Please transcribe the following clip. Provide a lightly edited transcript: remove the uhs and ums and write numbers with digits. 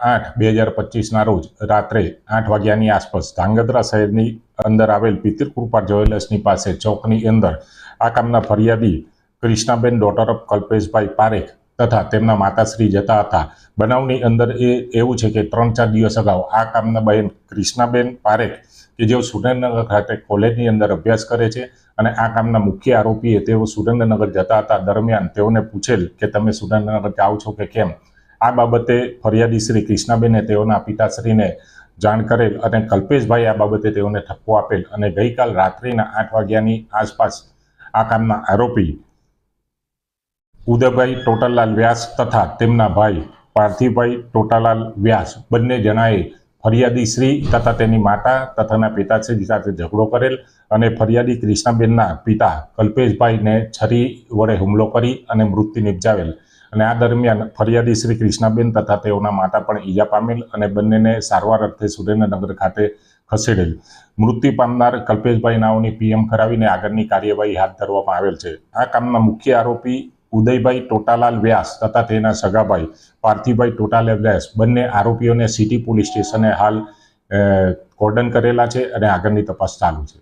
8/2025 રોજ રાત્રે 8 વાગ્યાની આસપાસ ધાંગધ્રા શહેરની અંદર આવેલ પિતૃકૃપા જ્વેલર્સની પાસે ચોકની અંદર આ કામના ફરિયાદી કૃષ્ણાબેન ડોટર ઓફ કલ્પેશભાઈ પારેખ તથા તેમના માતાશ્રી જતા હતા। બનાવની અંદર એવું છે કે 3-4 દિવસ અગાઉ આ કામના બહેન કૃષ્ણાબેન પારેખ કે જેઓ સુરેન્દ્રનગર ખાતે કોલેજની અંદર અભ્યાસ કરે છે અને આ કામના મુખ્ય આરોપીએ તેઓ સુરેન્દ્રનગર જતા હતા દરમિયાન તેઓને પૂછેલ કે તમે સુરેન્દ્રનગર જાઓ છો કે કેમ। આ બાબતે ફરિયાદી શ્રી કૃષ્ણાબેને તેઓના પિતાશ્રીને જાણ કરેલ અને કલ્પેશભાઈ આ બાબતે તેઓને ઠપકો આપેલ અને ગઈકાલ રાત્રિના 8 વાગ્યાની આસપાસ આ કામના આરોપી ઉદયભાઈ ટોટાલાલ વ્યાસ તથા તેમના ભાઈ પાર્થિવભાઈ ટોટાલાલ વ્યાસ બંને જણાએ ફરિયાદી શ્રી તથા તેની માતા તથાના પિતાશ્રી સાથે ઝઘડો કરેલ અને ફરિયાદી કૃષ્ણાબેનના પિતા કલ્પેશભાઈને છરી વડે હુમલો કરી અને મૃત્યુ નિપજાવેલ અને આ દરમિયાન ફરિયાદી શ્રી કૃષ્ણાબેન તથા તેઓના માતા પણ ઈજા પામેલ અને બંનેને સારવાર અર્થે સુરેન્દ્રનગર ખાતે ખસેડેલ। મૃત્યુ પામનાર કલ્પેશભાઈ નાઓની પીએમ કરાવીને આગળની કાર્યવાહી હાથ ધરવામાં આવેલ છે। આ કામના મુખ્ય આરોપી ઉદયભાઈ ટોટાલાલ વ્યાસ તથા તેના સગાભાઈ પાર્થિવભાઈ ટોટાલાલ વ્યાસ બંને આરોપીઓને સિટી પોલીસ સ્ટેશને હાલ કોર્ડન કરેલા છે અને આગળની તપાસ ચાલુ છે।